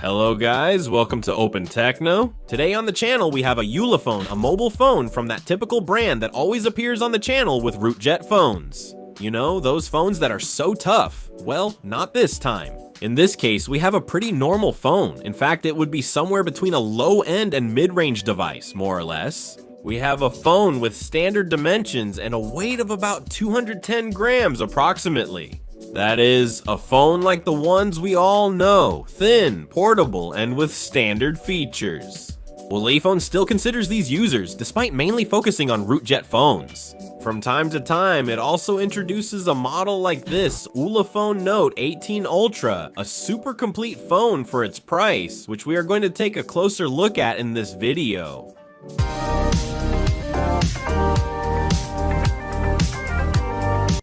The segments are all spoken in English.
Hello guys, welcome to Open Techno. Today on the channel we have a Ulefone, a mobile phone from that typical brand that always appears on the channel with rootjet phones. You know, those phones that are so tough. Well, not this time. In this case, we have a pretty normal phone. In fact, it would be somewhere between a low-end and mid-range device, more or less. We have a phone with standard dimensions and a weight of about 210 grams approximately. That is, a phone like the ones we all know, thin, portable, and with standard features. Ulefone still considers these users, despite mainly focusing on rootjet phones. From time to time, it also introduces a model like this, Ulefone Note 18 Ultra, a super complete phone for its price, which we are going to take a closer look at in this video.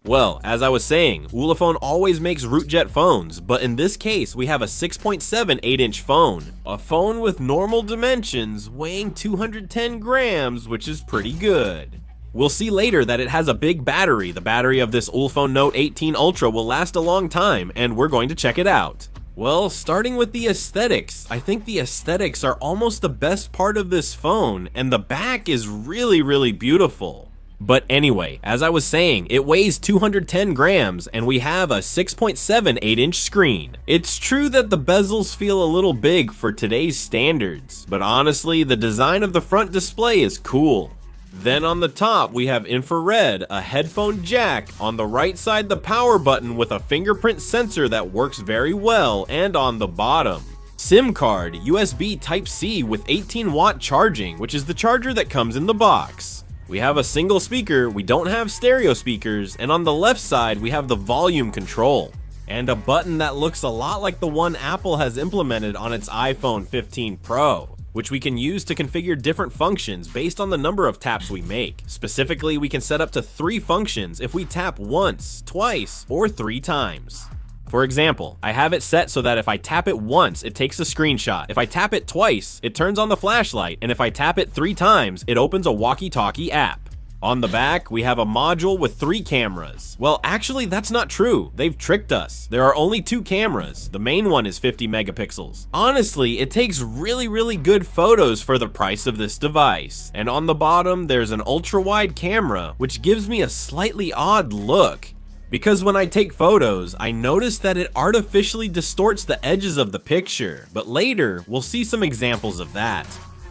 Well, as I was saying, Ulefone always makes rootjet phones, but in this case, we have a 6.7 8-inch phone. A phone with normal dimensions, weighing 210 grams, which is pretty good. We'll see later that it has a big battery. The battery of this Ulefone Note 18 Ultra will last a long time, and we're going to check it out. Well, starting with the aesthetics, I think the aesthetics are almost the best part of this phone, and the back is really beautiful. But anyway, as I was saying, it weighs 210 grams and we have a 6.7 8-inch screen. It's true that the bezels feel a little big for today's standards, but honestly, the design of the front display is cool. Then on the top, we have infrared, a headphone jack, on the right side the power button with a fingerprint sensor that works very well, and on the bottom, SIM card, USB Type-C with 18-watt charging, which is the charger that comes in the box. We have a single speaker, we don't have stereo speakers, and on the left side we have the volume control. And a button that looks a lot like the one Apple has implemented on its iPhone 15 Pro, which we can use to configure different functions based on the number of taps we make. Specifically, we can set up to 3 functions if we tap once, twice, or 3 times. For example, I have it set so that if I tap it once, it takes a screenshot. If I tap it twice, it turns on the flashlight, and if I tap it 3 times, it opens a walkie-talkie app. On the back, we have a module with 3 cameras. Well, actually, that's not true. They've tricked us. There are only 2 cameras. The main one is 50 megapixels. Honestly, it takes really good photos for the price of this device. And on the bottom, there's an ultra-wide camera, which gives me a slightly odd look. Because when I take photos, I notice that it artificially distorts the edges of the picture, but later, we'll see some examples of that.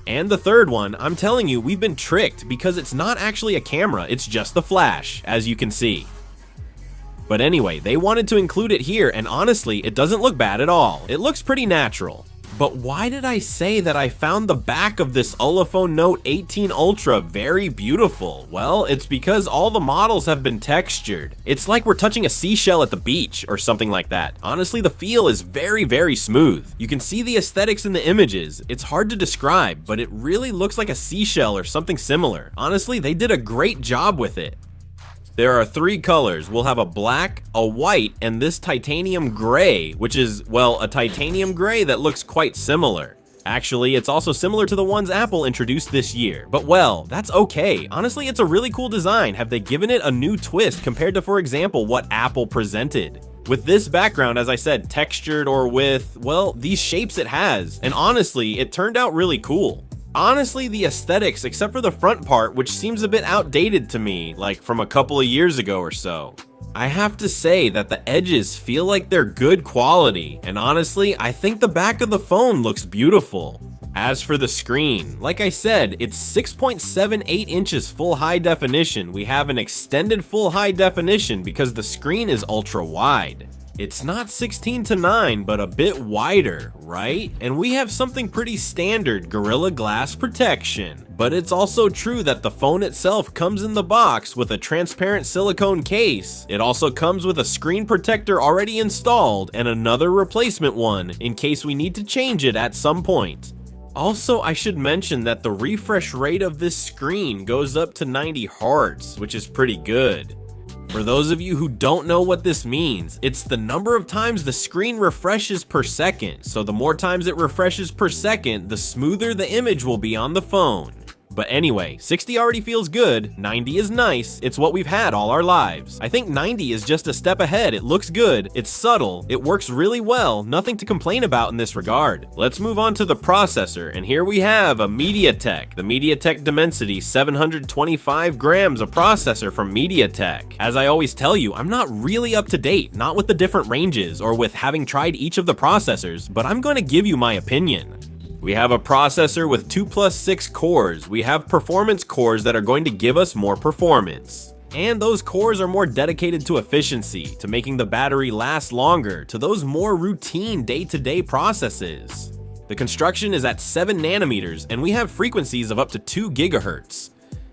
And the third one, I'm telling you, we've been tricked because it's not actually a camera, it's just the flash, as you can see. But anyway, they wanted to include it here, and honestly, it doesn't look bad at all. It looks pretty natural. But why did I say that I found the back of this Ulefone Note 18 Ultra very beautiful? Well, it's because all the models have been textured. It's like we're touching a seashell at the beach or something like that. Honestly, the feel is very smooth. You can see the aesthetics in the images. It's hard to describe, but it really looks like a seashell or something similar. Honestly, they did a great job with it. There are 3 colors. We'll have a black, a white, and this titanium gray, which is, well, a titanium gray that looks quite similar. Actually, it's also similar to the ones Apple introduced this year, but well, that's okay. Honestly, it's a really cool design. Have they given it a new twist compared to, for example, what Apple presented? With this background, as I said, textured or with, well, these shapes it has, and honestly, it turned out really cool. Honestly, the aesthetics, except for the front part, which seems a bit outdated to me, like from a couple of years ago or so. I have to say that the edges feel like they're good quality, and honestly, I think the back of the phone looks beautiful. As for the screen, like I said, it's 6.78 inches full high definition. We have an extended full high definition because the screen is ultra wide. It's not 16:9, but a bit wider, right? And we have something pretty standard, Gorilla Glass protection. But it's also true that the phone itself comes in the box with a transparent silicone case. It also comes with a screen protector already installed and another replacement one in case we need to change it at some point. Also, I should mention that the refresh rate of this screen goes up to 90 Hz, which is pretty good. For those of you who don't know what this means, it's the number of times the screen refreshes per second. So the more times it refreshes per second, the smoother the image will be on the phone. But anyway, 60 already feels good, 90 is nice, it's what we've had all our lives. I think 90 is just a step ahead, it looks good, it's subtle, it works really well, nothing to complain about in this regard. Let's move on to the processor, and here we have a MediaTek, the MediaTek Dimensity 725 grams, a processor from MediaTek. As I always tell you, I'm not really up to date, not with the different ranges or with having tried each of the processors, but I'm going to give you my opinion. We have a processor with 2+6 cores. We have performance cores that are going to give us more performance. And those cores are more dedicated to efficiency, to making the battery last longer, to those more routine day-to-day processes. The construction is at 7 nanometers, and we have frequencies of up to 2 gigahertz.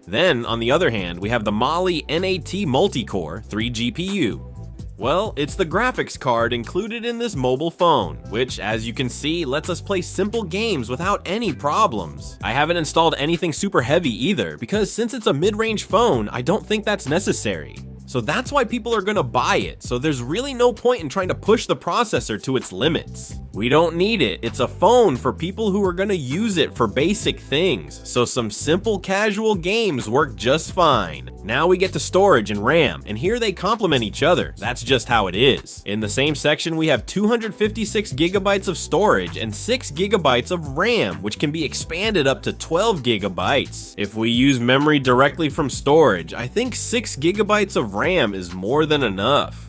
Then, on the other hand, we have the Mali NAT multi-core 3 GPU. Well, it's the graphics card included in this mobile phone, which, as you can see, lets us play simple games without any problems. I haven't installed anything super heavy either, because since it's a mid-range phone, I don't think that's necessary. So that's why people are gonna buy it, so there's really no point in trying to push the processor to its limits. We don't need it, it's a phone for people who are gonna use it for basic things, so some simple casual games work just fine. Now we get to storage and RAM, and here they complement each other, that's just how it is. In the same section we have 256 gigabytes of storage and 6 gigabytes of RAM, which can be expanded up to 12 gigabytes. If we use memory directly from storage, I think 6 gigabytes of RAM is more than enough.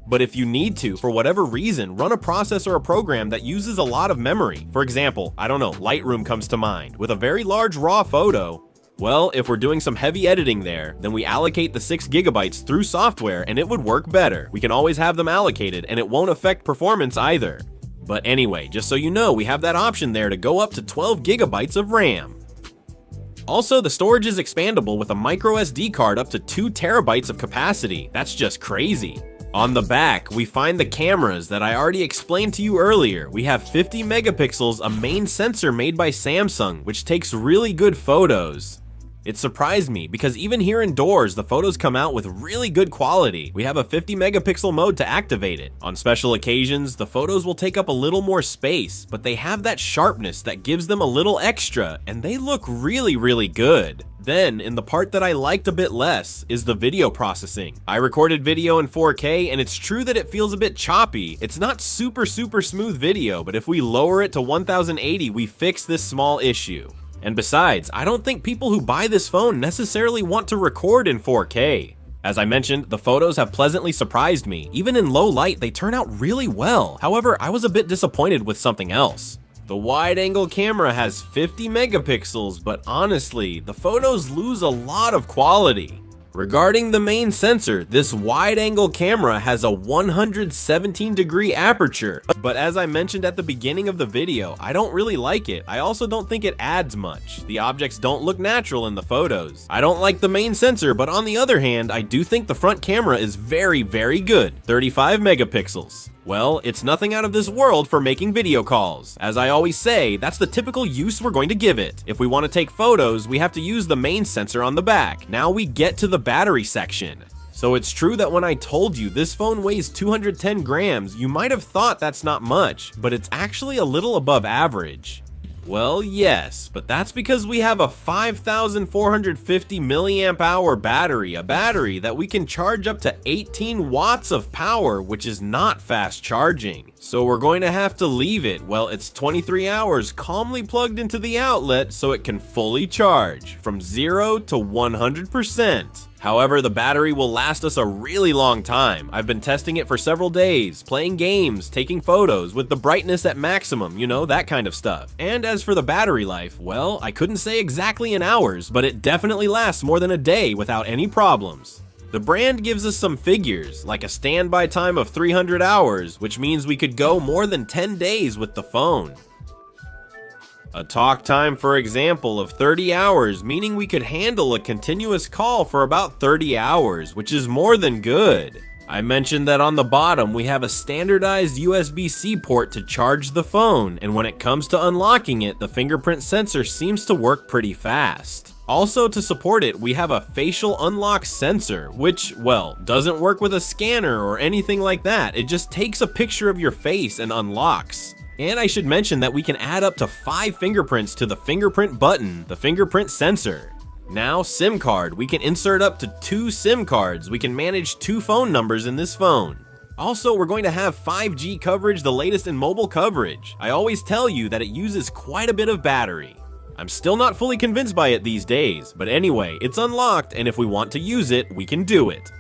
But if you need to, for whatever reason, run a process or a program that uses a lot of memory. For example, I don't know, Lightroom comes to mind, with a very large raw photo. Well, if we're doing some heavy editing there, then we allocate the 6 gigabytes through software and it would work better. We can always have them allocated and it won't affect performance either. But anyway, just so you know, we have that option there to go up to 12 gigabytes of RAM. Also, the storage is expandable with a micro SD card up to 2 terabytes of capacity. That's just crazy. On the back, we find the cameras that I already explained to you earlier. We have 50 megapixels, a main sensor made by Samsung, which takes really good photos. It surprised me because even here indoors, the photos come out with really good quality. We have a 50 megapixel mode to activate it. On special occasions, the photos will take up a little more space, but they have that sharpness that gives them a little extra, and they look really good. Then, in the part that I liked a bit less, is the video processing. I recorded video in 4K, and it's true that it feels a bit choppy. It's not super smooth video, but if we lower it to 1080, we fix this small issue. And besides, I don't think people who buy this phone necessarily want to record in 4K. As I mentioned, the photos have pleasantly surprised me. Even in low light, they turn out really well. However, I was a bit disappointed with something else. The wide-angle camera has 50 megapixels, but honestly, the photos lose a lot of quality. Regarding the main sensor, this wide-angle camera has a 117-degree aperture, but as I mentioned at the beginning of the video, I don't really like it. I also don't think it adds much. The objects don't look natural in the photos. I don't like the main sensor, but on the other hand, I do think the front camera is very good, 35 megapixels. Well, it's nothing out of this world for making video calls. As I always say, that's the typical use we're going to give it. If we want to take photos, we have to use the main sensor on the back. Now we get to the battery section. So it's true that when I told you this phone weighs 210 grams, you might have thought that's not much, but it's actually a little above average. Well, yes, but that's because we have a 5,450 milliamp hour battery, a battery that we can charge up to 18 watts of power, which is not fast charging. So we're going to have to leave it, well, it's 23 hours calmly plugged into the outlet so it can fully charge from 0 to 100%. However, the battery will last us a really long time. I've been testing it for several days, playing games, taking photos with the brightness at maximum, you know, that kind of stuff. And as for the battery life, well, I couldn't say exactly in hours, but it definitely lasts more than a day without any problems. The brand gives us some figures, like a standby time of 300 hours, which means we could go more than 10 days with the phone. A talk time, for example, of 30 hours, meaning we could handle a continuous call for about 30 hours, which is more than good. I mentioned that on the bottom we have a standardized USB-C port to charge the phone, and when it comes to unlocking it, the fingerprint sensor seems to work pretty fast. Also, to support it, we have a facial unlock sensor, which, well, doesn't work with a scanner or anything like that. It just takes a picture of your face and unlocks. And I should mention that we can add up to 5 fingerprints to the fingerprint button, the fingerprint sensor. Now, SIM card. We can insert up to 2 SIM cards. We can manage 2 phone numbers in this phone. Also, we're going to have 5G coverage, the latest in mobile coverage. I always tell you that it uses quite a bit of battery. I'm still not fully convinced by it these days, but anyway, it's unlocked, and if we want to use it, we can do it.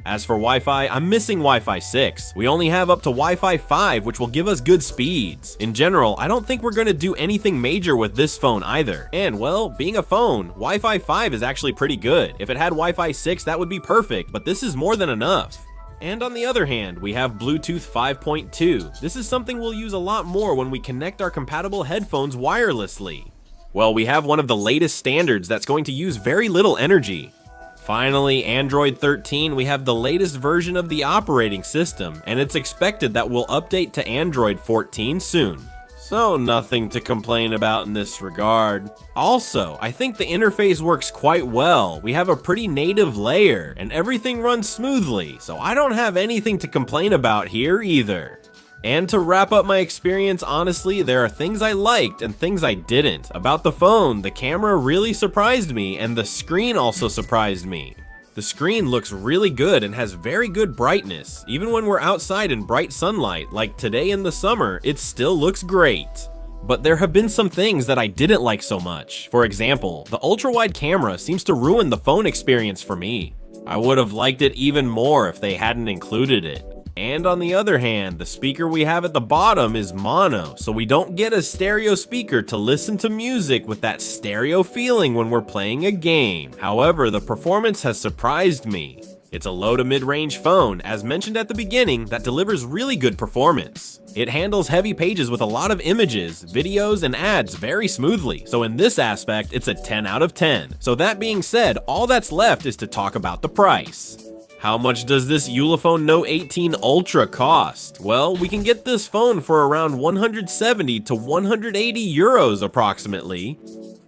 As for Wi-Fi, I'm missing Wi-Fi 6. We only have up to Wi-Fi 5, which will give us good speeds. In general, I don't think we're going to do anything major with this phone either. And well, being a phone, Wi-Fi 5 is actually pretty good. If it had Wi-Fi 6, that would be perfect, but this is more than enough. And on the other hand, we have Bluetooth 5.2. This is something we'll use a lot more when we connect our compatible headphones wirelessly. Well, we have one of the latest standards that's going to use very little energy. Finally, Android 13, we have the latest version of the operating system, and it's expected that we'll update to Android 14 soon. So nothing to complain about in this regard. Also, I think the interface works quite well. We have a pretty native layer, and everything runs smoothly, so I don't have anything to complain about here either. And to wrap up my experience, honestly, there are things I liked and things I didn't. About the phone, the camera really surprised me, and the screen also surprised me. The screen looks really good and has very good brightness. Even when we're outside in bright sunlight, like today in the summer, it still looks great. But there have been some things that I didn't like so much. For example, the ultra-wide camera seems to ruin the phone experience for me. I would have liked it even more if they hadn't included it. And on the other hand, the speaker we have at the bottom is mono, so we don't get a stereo speaker to listen to music with that stereo feeling when we're playing a game. However, the performance has surprised me. It's a low to mid-range phone, as mentioned at the beginning, that delivers really good performance. It handles heavy pages with a lot of images, videos, and ads very smoothly, so in this aspect, it's a 10 out of 10. So that being said, all that's left is to talk about the price. How much does this Ulefone Note 18 Ultra cost? Well, we can get this phone for around 170 to 180 euros approximately.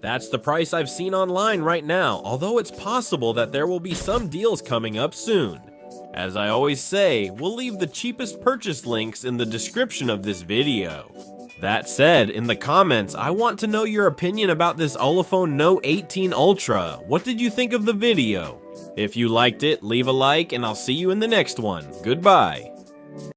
That's the price I've seen online right now, although it's possible that there will be some deals coming up soon. As I always say, we'll leave the cheapest purchase links in the description of this video. That said, in the comments, I want to know your opinion about this Ulefone Note 18 Ultra. What did you think of the video? If you liked it, leave a like, and I'll see you in the next one. Goodbye.